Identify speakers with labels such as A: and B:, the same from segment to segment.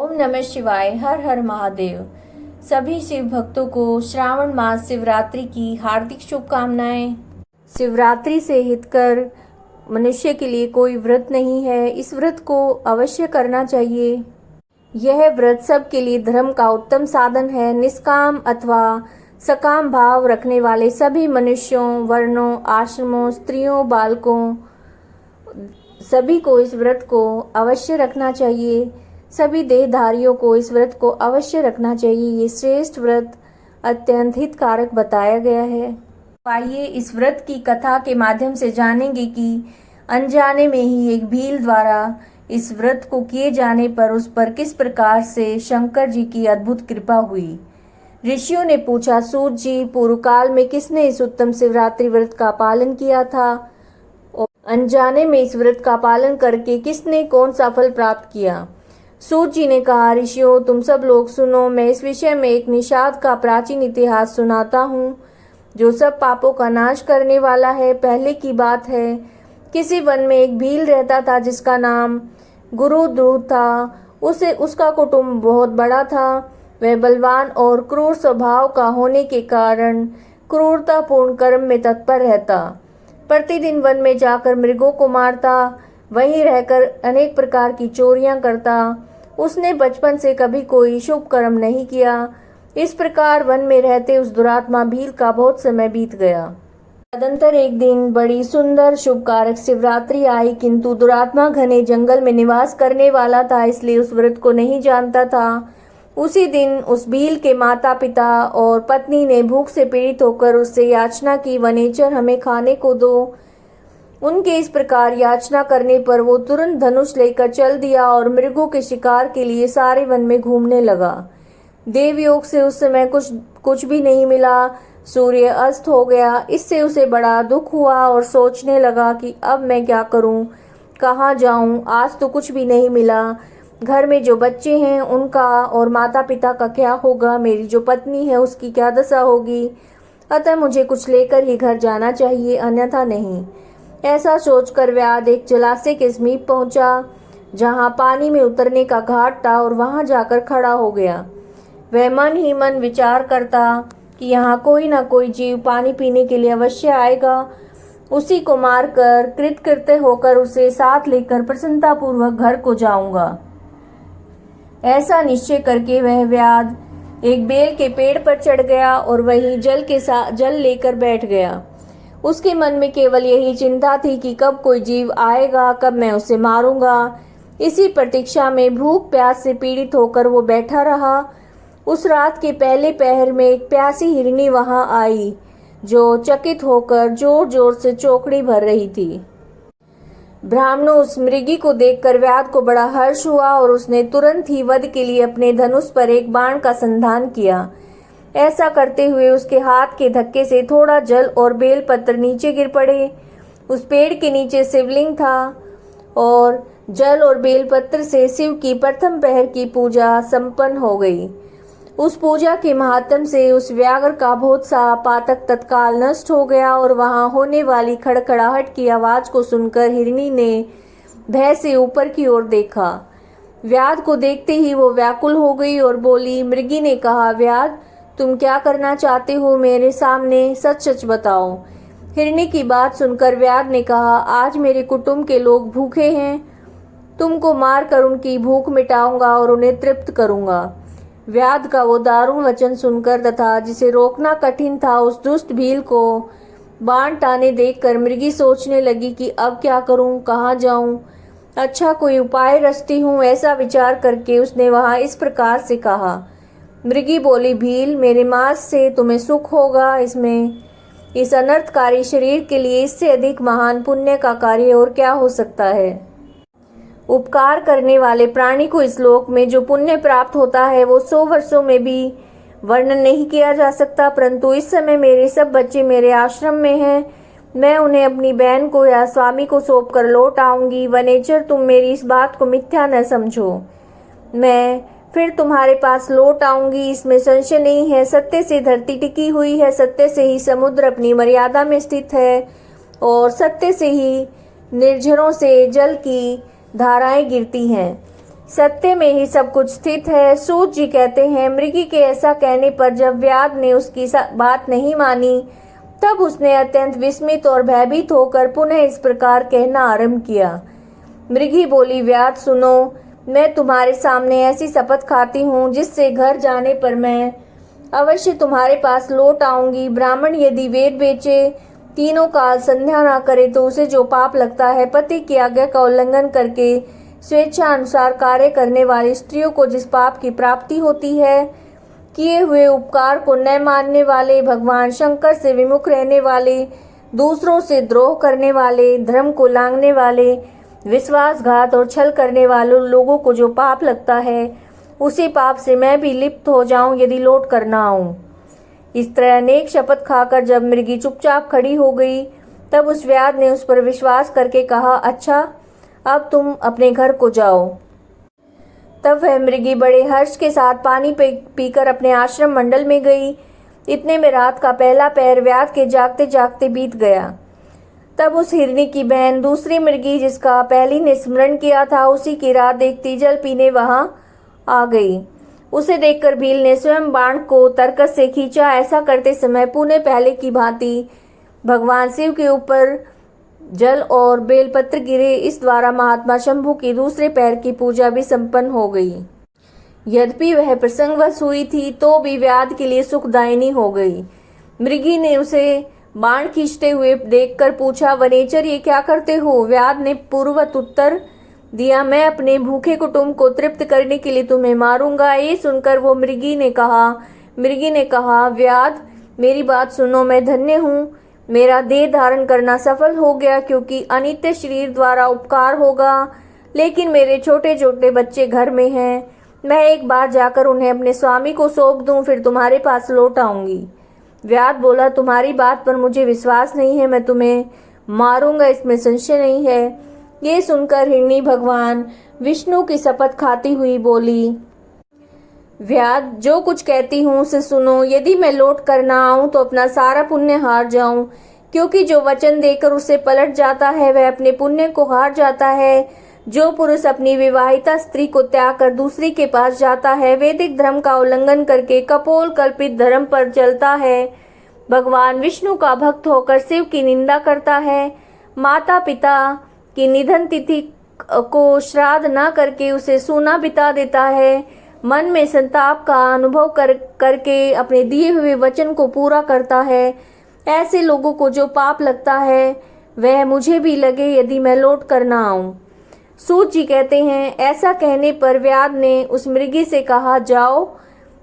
A: ओम नमः शिवाय। हर हर महादेव। सभी शिव भक्तों को श्रावण मास शिवरात्रि की हार्दिक शुभकामनाएं। शिवरात्रि से हितकर मनुष्य के लिए कोई व्रत नहीं है। इस व्रत को अवश्य करना चाहिए। यह व्रत सबके लिए धर्म का उत्तम साधन है। निष्काम अथवा सकाम भाव रखने वाले सभी मनुष्यों, वर्णों, आश्रमों, स्त्रियों, बालकों सभी को इस व्रत को अवश्य रखना चाहिए। सभी देहधारियों को इस व्रत को अवश्य रखना चाहिए। ये श्रेष्ठ व्रत अत्यंत हितकारक बताया गया है। आइए इस व्रत की कथा के माध्यम से जानेंगे कि अनजाने में ही एक भील द्वारा इस व्रत को किए जाने पर उस पर किस प्रकार से शंकर जी की अद्भुत कृपा हुई। ऋषियों ने पूछा, सूत जी, पूर्व काल में किसने इस उत्तम शिवरात्रि व्रत का पालन किया था और अनजाने में इस व्रत का पालन करके किसने कौन सा फल प्राप्त किया। सूत जी ने कहा, ऋषियों, तुम सब लोग सुनो। मैं इस विषय में एक निषाद का प्राचीन इतिहास सुनाता हूँ जो सब पापों का नाश करने वाला है। पहले की बात है, किसी वन में एक भील रहता था जिसका नाम गुरुद्रुत था। उसका कुटुंब बहुत बड़ा था। वह बलवान और क्रूर स्वभाव का होने के कारण क्रूरतापूर्ण कर्म में तत्पर रहता। प्रतिदिन वन में जाकर मृगों को मारता, वहीं रहकर अनेक प्रकार की चोरियां करता। उसने बचपन से कभी कोई शुभ कर्म नहीं किया। इस प्रकार वन में रहते उस दुरात्मा भील का बहुत समय बीत गया। तदंतर एक दिन बड़ी सुंदर शुभकारक शिवरात्रि आई, किंतु दुरात्मा घने जंगल में निवास करने वाला था, इसलिए उस व्रत को नहीं जानता था। उसी दिन उस भील के माता पिता और पत्नी ने भूख से पीड़ित होकर उससे याचना की, वनेचर हमें खाने को दो। उनके इस प्रकार याचना करने पर वो तुरंत धनुष लेकर चल दिया और मृगों के शिकार के लिए सारे वन में घूमने लगा। देवयोग से उस समय कुछ भी नहीं मिला। सूर्य अस्त हो गया। इससे उसे बड़ा दुख हुआ और सोचने लगा कि अब मैं क्या करूं, कहाँ जाऊं। आज तो कुछ भी नहीं मिला। घर में जो बच्चे हैं उनका और माता पिता का क्या होगा, मेरी जो पत्नी है उसकी क्या दशा होगी। अतः मुझे कुछ लेकर ही घर जाना चाहिए, अन्यथा नहीं। ऐसा सोचकर व्याध एक जलाशय के समीप पहुंचा जहां पानी में उतरने का घाट था और वहां जाकर खड़ा हो गया। वह मन ही मन विचार करता कि यहाँ कोई ना कोई जीव पानी पीने के लिए अवश्य आएगा। उसी को मारकर कृतकृत्य होकर उसे साथ लेकर प्रसन्नतापूर्वक घर को जाऊंगा। ऐसा निश्चय करके वह व्याध एक बेल के पेड़ पर चढ़ गया और वहीं जल लेकर बैठ गया। उसके मन में केवल यही चिंता थी कि कब कोई जीव आएगा, कब मैं उसे मारूंगा। इसी प्रतीक्षा में भूख प्यास से पीड़ित होकर वो बैठा रहा। उस रात के पहले पहर में एक प्यासी हिरनी वहां आई जो चकित होकर जोर जोर से चौकड़ी भर रही थी। ब्राह्मणों उस मृगी को देखकर व्याध को बड़ा हर्ष हुआ और उसने तुरंत ही वध के लिए अपने धनुष पर एक बाण का संधान किया। ऐसा करते हुए उसके हाथ के धक्के से थोड़ा जल और बेलपत्र नीचे गिर पड़े। उस पेड़ के नीचे शिवलिंग था और जल और बेलपत्र से शिव की प्रथम पहर की पूजा संपन्न हो गई। उस पूजा के महात्म से उस व्याघ्र का बहुत सा पातक तत्काल नष्ट हो गया और वहां होने वाली खड़खड़ाहट की आवाज को सुनकर हिरनी ने भय से ऊपर की ओर देखा। व्याध को देखते ही वो व्याकुल हो गई और बोली। मृगी ने कहा, व्याध, तुम क्या करना चाहते हो, मेरे सामने सच सच बताओ। हिरनी की बात सुनकर व्याध ने कहा, आज मेरे कुटुंब के लोग भूखे हैं। तुमको मारकर उनकी भूख मिटाऊंगा और उन्हें तृप्त करूंगा। व्याध का वो दारुण वचन सुनकर तथा जिसे रोकना कठिन था उस दुष्ट भील को बाण टाने देखकर मृगी सोचने लगी कि अब क्या करूं, कहाँ जाऊं। अच्छा, कोई उपाय रचती हूं। ऐसा विचार करके उसने वहां इस प्रकार से कहा। मृगी बोली, भील, मेरे मांस से तुम्हें सुख होगा। इस अनर्थकारी शरीर के लिए इससे अधिक महान पुण्य का कार्य और क्या हो सकता है। उपकार करने वाले प्राणी को इस लोक में जो पुण्य प्राप्त होता है वो 100 वर्षों में भी वर्णन नहीं किया जा सकता। परंतु इस समय मेरे सब बच्चे मेरे आश्रम में हैं। मैं उन्हें अपनी बहन को या स्वामी को सौंप कर लौट आऊंगी। वनेचर, तुम मेरी इस बात को मिथ्या न समझो। मैं फिर तुम्हारे पास लौट आऊंगी, इसमें संशय नहीं है। सत्य से धरती टिकी हुई है, सत्य से ही समुद्र अपनी मर्यादा में स्थित है और सत्य से ही निर्झरों से जल की धाराएं गिरती हैं। सत्य में ही सब कुछ स्थित है। सूत जी कहते हैं, मृगी के ऐसा कहने पर जब व्याध ने उसकी बात नहीं मानी, तब उसने अत्यंत विस्मित और भयभीत होकर पुनः इस प्रकार कहना आरंभ किया। मृगी बोली, व्याध सुनो, मैं तुम्हारे सामने ऐसी शपथ खाती हूँ जिससे घर जाने पर मैं अवश्य तुम्हारे पास लौट आऊंगी। ब्राह्मण यदि वेद बेचे, तीनों काल संध्या ना करे तो उसे जो पाप लगता है, पति की आज्ञा का उल्लंघन करके स्वेच्छा अनुसार कार्य करने वाली स्त्रियों को जिस पाप की प्राप्ति होती है, किए हुए उपकार को न मानने वाले, भगवान शंकर से विमुख रहने वाले, दूसरों से द्रोह करने वाले, धर्म को लांघने वाले, विश्वासघात और छल करने वाले लोगों को जो पाप लगता है, उसी पाप से मैं भी लिप्त हो जाऊं यदि लौट कर ना आऊं। इस तरह अनेक शपथ खाकर जब मृगी चुपचाप खड़ी हो गई, तब उस व्याध ने उस पर विश्वास करके कहा, अच्छा अब तुम अपने घर को जाओ। तब वह मृगी बड़े हर्ष के साथ पानी पीकर अपने आश्रम मंडल में गई। इतने में रात का पहला पहर व्याध के जागते जागते बीत गया। तब उस हिरनी की बहन दूसरी मृगी, जिसका पहली ने स्मरण किया था, उसी की रात देखती जल पीने वहां आ गई। उसे देखकर भील ने स्वयं बाण को तरकस से खींचा। ऐसा करते समय पुनः पहले की भांति भगवान शिव के ऊपर जल और बेलपत्र गिरे। इस द्वारा महात्मा शंभु की दूसरे पैर की पूजा भी संपन्न हो गई। यद्यपि वह प्रसंगवश हुई थी तो भी व्याध के लिए सुखदायिनी हो गई। मृगी ने उसे बाण खींचते हुए देखकर पूछा, वनेचर ये क्या करते हो? व्याध ने पूर्ववत उत्तर दिया, मैं अपने भूखे कुटुंब को तृप्त करने के लिए तुम्हें मारूंगा। ये सुनकर वो मृगी ने कहा, व्याध मेरी बात सुनो, मैं धन्य हूँ, मेरा देह धारण करना सफल हो गया, क्योंकि अनित्य शरीर द्वारा उपकार होगा। लेकिन मेरे छोटे छोटे बच्चे घर में हैं, मैं एक बार जाकर उन्हें अपने स्वामी को सौंप दूं, फिर तुम्हारे पास लौट आऊंगी। व्याध बोला, तुम्हारी बात पर मुझे विश्वास नहीं है, मैं तुम्हें मारूंगा, इसमें संशय नहीं है। ये सुनकर हिरणी भगवान विष्णु की शपथ खाती हुई बोली, व्याध जो कुछ कहती हूँ उसे सुनो। यदि मैं लौट कर ना आऊं तो अपना सारा पुण्य हार जाऊं, क्योंकि जो वचन देकर उसे पलट जाता है वह अपने पुण्य को हार जाता है। जो पुरुष अपनी विवाहिता स्त्री को त्याग कर दूसरी के पास जाता है, वैदिक धर्म का उल्लंघन करके कपोल कल्पित धर्म पर चलता है, भगवान विष्णु का भक्त होकर शिव की निंदा करता है, माता पिता की निधन तिथि को श्राद्ध न करके उसे सूना बिता देता है, मन में संताप का अनुभव करके अपने दिए हुए वचन को पूरा करता है, ऐसे लोगों को जो पाप लगता है वह मुझे भी लगे यदि मैं लौट कर ना आऊं। सूत जी कहते हैं, ऐसा कहने पर व्याध ने उस मृगी से कहा, जाओ।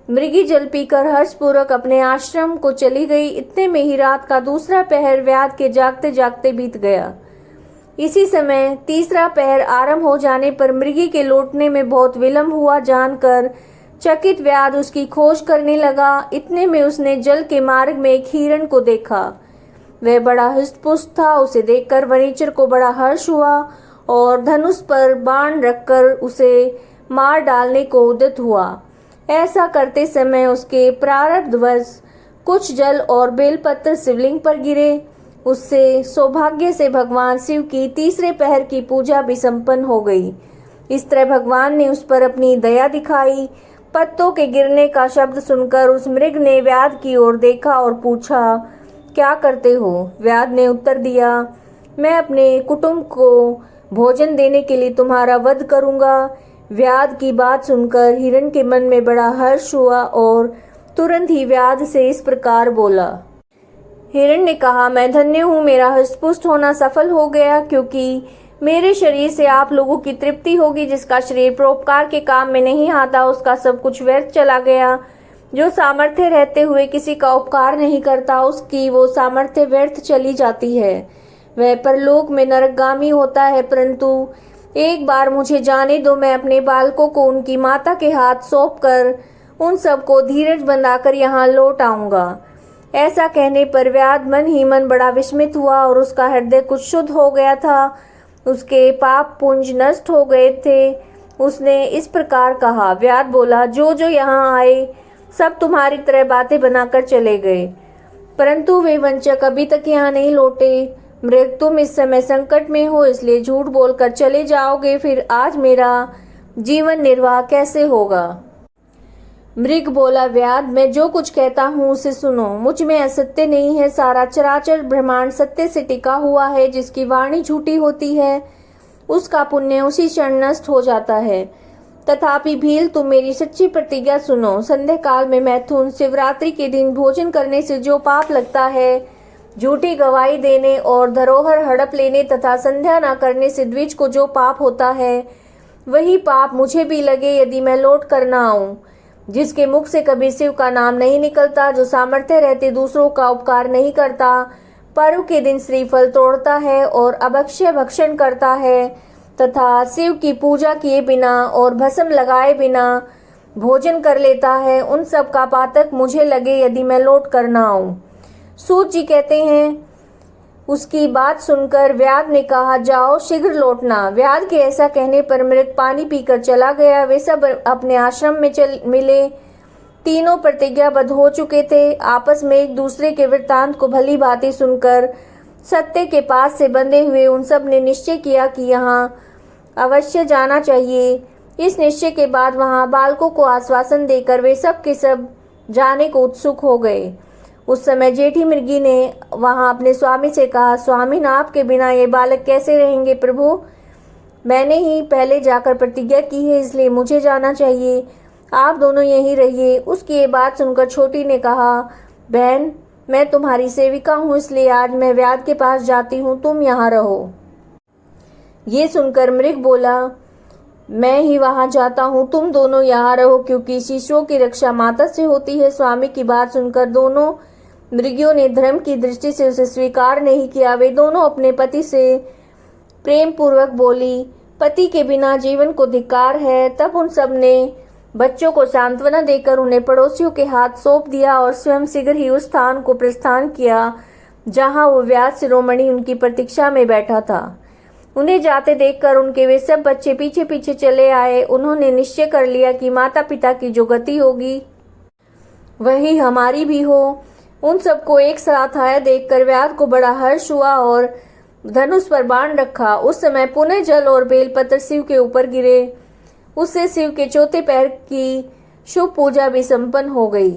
A: मृगी जल पीकर हर्षपूर्वक अपने आश्रम को चली गई। इतने में ही रात का दूसरा पहर व्याध के जागते जागते बीत गया। इसी समय तीसरा पहर आरंभ हो जाने पर मृगी के लौटने में बहुत विलंब हुआ जानकर चकित व्याध उसकी खोज करने लगा। इतने में उसने जल के मार्ग में एक हिरण को देखा। वह बड़ा हृष्टपुष्ट था। उसे देखकर वनेचर को बड़ा हर्ष हुआ और धनुष पर बाण रखकर उसे मार डालने को उद्यत हुआ। ऐसा करते समय उसके प्रारब्धवश कुछ जल और बेलपत्र शिवलिंग पर गिरे। उससे सौभाग्य से भगवान शिव की तीसरे पहर की पूजा भी संपन्न हो गई। इस तरह भगवान ने उस पर अपनी दया दिखाई। पत्तों के गिरने का शब्द सुनकर उस मृग ने व्याध की ओर देखा और पूछा, क्या करते हो? व्याध ने उत्तर दिया, मैं अपने कुटुंब को भोजन देने के लिए तुम्हारा वध करूंगा। व्याध की बात सुनकर हिरण के मन में बड़ा हर्ष हुआ और तुरंत ही व्याध से इस प्रकार बोला। हिरण ने कहा, मैं धन्य हूँ, मेरा हृष्टपुष्ट होना सफल हो गया, क्योंकि मेरे शरीर से आप लोगों की तृप्ति होगी। जिसका शरीर परोपकार के काम में नहीं आता उसका सब कुछ व्यर्थ चला गया। जो सामर्थ्य रहते हुए किसी का उपकार नहीं करता उसकी वो सामर्थ्य व्यर्थ चली जाती है। वह परलोक में नरकगामी होता है। परंतु एक बार मुझे जाने दो, मैं अपने बालकों को उनकी माता के हाथ सौंप कर उन सबको धीरज बंधाकर यहाँ लौट आऊंगा। ऐसा कहने पर व्याध मन ही मन बड़ा विस्मित हुआ और उसका हृदय कुछ शुद्ध हो गया था। उसके पाप पुंज नष्ट हो गए थे। उसने इस प्रकार कहा। व्याध बोला, जो जो यहाँ आए सब तुम्हारी तरह बातें बनाकर चले गए, परंतु वे वंचक अभी तक यहाँ नहीं लौटे। मृग, तुम इस समय संकट में हो इसलिए झूठ बोलकर चले जाओगे। फिर आज मेरा जीवन निर्वाह कैसे होगा। मृग बोला, व्याध, मैं जो कुछ कहता हूँ उसे सुनो। मुझ में असत्य नहीं है। सारा चराचर ब्रह्मांड सत्य से टिका हुआ है। जिसकी वाणी झूठी होती है उसका पुण्य उसी क्षण नष्ट हो जाता है। तथापि भील, तुम मेरी सच्ची प्रतिज्ञा सुनो। संध्या काल में मैथुन, शिवरात्रि के दिन भोजन करने से जो पाप लगता है, झूठी गवाही देने और धरोहर हड़प लेने तथा संध्या न करने से द्विज को जो पाप होता है, वही पाप मुझे भी लगे यदि मैं लौट कर न आऊं। जिसके मुख से कभी शिव का नाम नहीं निकलता, जो सामर्थ्य रहते दूसरों का उपकार नहीं करता, पर्व के दिन श्रीफल तोड़ता है और अभक्ष्य भक्षण करता है तथा शिव की पूजा किए बिना और भस्म लगाए बिना भोजन कर लेता है, उन सब का पातक मुझे लगे यदि मैं लौट कर न आऊं। सूत जी कहते हैं, उसकी बात सुनकर व्याध ने कहा, जाओ शीघ्र लौटना। व्याध के ऐसा कहने पर मृग पानी पीकर चला गया। वे सब अपने आश्रम में चल मिले। तीनों प्रतिज्ञाबद्ध हो चुके थे। आपस में एक दूसरे के वृत्तांत को भली भांति सुनकर सत्य के पास से बंधे हुए उन सब ने निश्चय किया कि यहाँ अवश्य जाना चाहिए। इस निश्चय के बाद वहाँ बालकों को आश्वासन देकर वे सब के सब जाने को उत्सुक हो गए। उस समय जेठी मृगी ने वहां अपने स्वामी से कहा, स्वामी, आपके बिना ये बालक कैसे रहेंगे। प्रभु, मैंने ही पहले जाकर प्रतिज्ञा की है, इसलिए मुझे जाना चाहिए। आप दोनों यहीं रहिए। उसकी ये बात सुनकर छोटी ने कहा, बहन, मैं तुम्हारी सेविका हूँ, इसलिए आज मैं व्याध के पास जाती हूँ, तुम यहाँ रहो। ये सुनकर मृग बोला, मैं ही वहां जाता हूँ, तुम दोनों यहाँ रहो, क्योंकि शिशुओं की रक्षा माता से होती है। स्वामी की बात सुनकर दोनों मृगियों ने धर्म की दृष्टि से उसे स्वीकार नहीं किया। वे दोनों अपने पति से प्रेम पूर्वक बोली, पति के बिना जीवन को धिक्कार है। तब उन सब ने बच्चों को सांत्वना देकर उन्हें पड़ोसियों के हाथ सौंप दिया और स्वयं शीघ्र ही उस स्थान को प्रस्थान किया जहाँ वो व्याध शिरोमणि उनकी प्रतीक्षा में बैठा था। उन्हें जाते देखकर उनके वे सब बच्चे पीछे पीछे चले आए। उन्होंने निश्चय कर लिया कि माता पिता की जो गति होगी वही हमारी भी हो। उन सबको एक साथ आया देखकर व्याध को बड़ा हर्ष हुआ और धनुष पर बाण रखा। उस समय पुनः जल और बेलपत्र शिव के ऊपर गिरे। उससे शिव के चौथे पैर की शुभ पूजा भी संपन्न हो गई।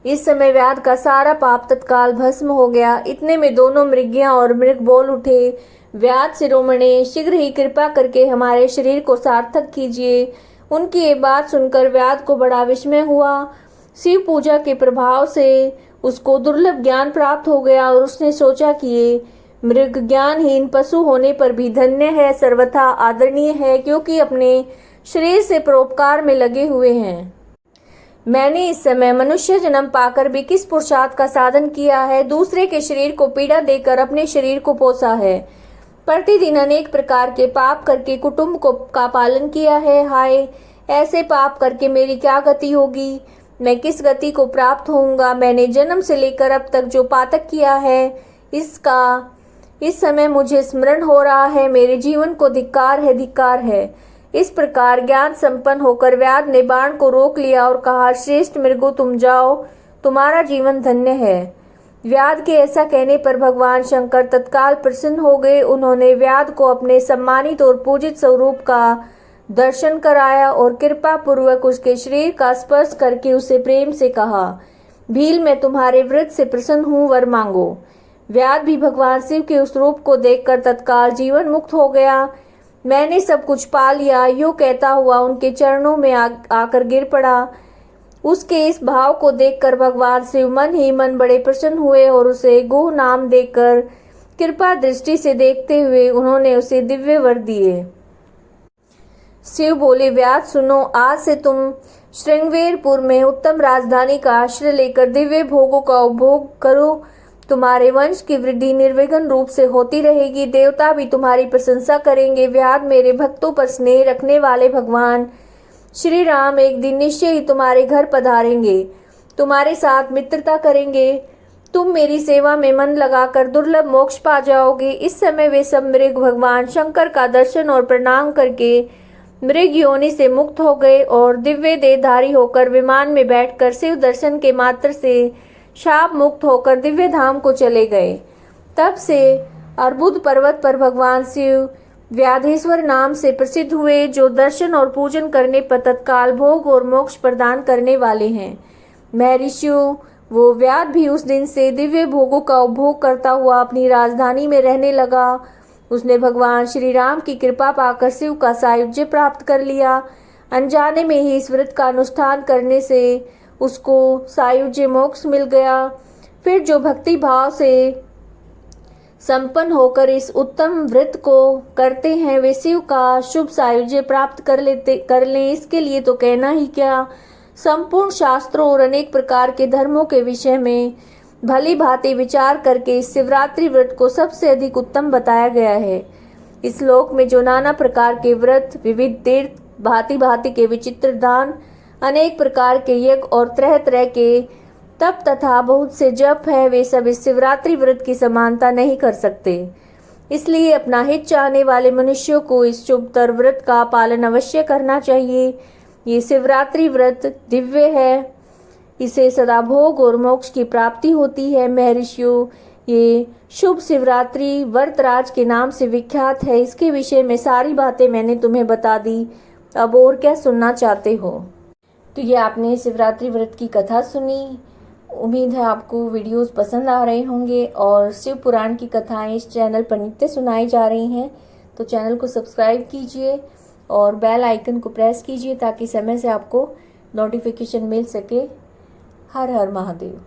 A: इस समय व्याध का सारा पाप तत्काल भस्म हो गया। इतने में दोनों मृगियां और मृग बोल उठे, व्याध शिरोमणि, शीघ्र ही कृपा करके हमारे शरीर को सार्थक कीजिए। उनकी ये बात सुनकर व्याध को बड़ा विस्मय हुआ। शिव पूजा के प्रभाव से उसको दुर्लभ ज्ञान प्राप्त हो गया और उसने सोचा कि ये मृग ज्ञानहीन पशु होने पर भी धन्य है, सर्वथा आदरणीय है, क्योंकि अपने शरीर से परोपकार में लगे हुए हैं। मैंने इस समय मनुष्य जन्म पाकर भी किस पुरुषार्थ का साधन किया है। दूसरे के शरीर को पीड़ा देकर अपने शरीर को पोसा है। प्रतिदिन अनेक प्रकार के पाप करके कुटुंब का पालन किया है। हाय, ऐसे पाप करके मेरी क्या गति होगी। मैं किस गति को प्राप्त होऊंगा। मैंने जन्म से लेकर अब तक जो पातक किया है, इसका इस समय मुझे स्मरण हो रहा है। मेरे जीवन को धिक्कार है, धिक्कार है। इस प्रकार ज्ञान संपन्न होकर व्याध ने बाण को रोक लिया और कहा, श्रेष्ठ मृगो, तुम जाओ, तुम्हारा जीवन धन्य है। व्याध के ऐसा कहने पर भगवान शंकर तत्काल प्रसन्न हो गए। उन्होंने व्याध को अपने सम्मानित और पूजित स्वरूप का दर्शन कराया और कृपा पूर्वक उसके शरीर का स्पर्श करके उसे प्रेम से कहा, भील, मैं तुम्हारे व्रत से प्रसन्न हूँ, वर मांगो। व्याध भी भगवान शिव के उस रूप को देखकर तत्काल जीवन मुक्त हो गया। मैंने सब कुछ पा लिया, यूं कहता हुआ उनके चरणों में आकर गिर पड़ा। उसके इस भाव को देखकर भगवान शिव मन ही मन बड़े प्रसन्न हुए और उसे गुह नाम देकर कृपा दृष्टि से देखते हुए उन्होंने उसे दिव्य वर दिए। शिव बोले, व्याध सुनो, आज से तुम श्रृंगवेरपुर में उत्तम राजधानी का आश्रय लेकर दिव्य भोगों का उपभोग करो। तुम्हारे वंश की वृद्धि निर्विघ्न रूप से होती रहेगी। देवता भी तुम्हारी प्रशंसा करेंगे। व्याध, मेरे भक्तों पर स्नेह रखने वाले भगवान श्री राम एक दिन निश्चय ही तुम्हारे घर पधारेंगे, तुम्हारे साथ मित्रता करेंगे। तुम मेरी सेवा में मन लगाकर दुर्लभ मोक्ष पा जाओगे। इस समय वे सब मृग भगवान शंकर का दर्शन और प्रणाम करके मृग योनि से मुक्त हो गए और दिव्य देहधारी होकर विमान में बैठकर शिव दर्शन के मात्र से शाप मुक्त होकर दिव्य धाम को चले गए। तब से अर्बुद पर्वत पर भगवान शिव व्याधेश्वर नाम से प्रसिद्ध हुए, जो दर्शन और पूजन करने पर तत्काल भोग और मोक्ष प्रदान करने वाले हैं। महर्षियों, वो व्याध भी उस दिन से दिव्य भोगों का उपभोग करता हुआ अपनी राजधानी में रहने लगा। उसने भगवान श्री राम की कृपा पाकर शिव का सायुज्य प्राप्त कर लिया। अनजाने में ही इस व्रत का अनुष्ठान करने से उसको सायुज्य मोक्ष मिल गया। फिर जो भक्ति भाव से संपन्न होकर इस उत्तम व्रत को करते हैं, वे शिव का शुभ सायुज्य प्राप्त कर लें। इसके लिए तो कहना ही क्या, संपूर्ण शास्त्रों और अनेक प्रकार के धर्मों के विषय में भली भांति विचार करके इस शिवरात्रि व्रत को सबसे अधिक उत्तम बताया गया है। इस श्लोक में जो नाना प्रकार के व्रत, विविध तीर्थ, भांति भांति के विचित्र दान, अनेक प्रकार के यज्ञ और तरह तरह के तप तथा बहुत से जप है, वे सब इस शिवरात्रि व्रत की समानता नहीं कर सकते। इसलिए अपना हित चाहने वाले मनुष्यों को इस शुभतर व्रत का पालन अवश्य करना चाहिए। ये शिवरात्रि व्रत दिव्य है, इसे सदा भोग और मोक्ष की प्राप्ति होती है। महर्षियों, ये शुभ शिवरात्रि व्रतराज के नाम से विख्यात है। इसके विषय में सारी बातें मैंने तुम्हें बता दी, अब और क्या सुनना चाहते हो? तो ये आपने शिवरात्रि व्रत की कथा सुनी। उम्मीद है आपको वीडियोस पसंद आ रहे होंगे और शिव पुराण की कथाएं इस चैनल पर नित्य सुनाई जा रही हैं। तो चैनल को सब्सक्राइब कीजिए और बेल आइकन को प्रेस कीजिए ताकि समय से आपको नोटिफिकेशन मिल सके। हर हर महादेव।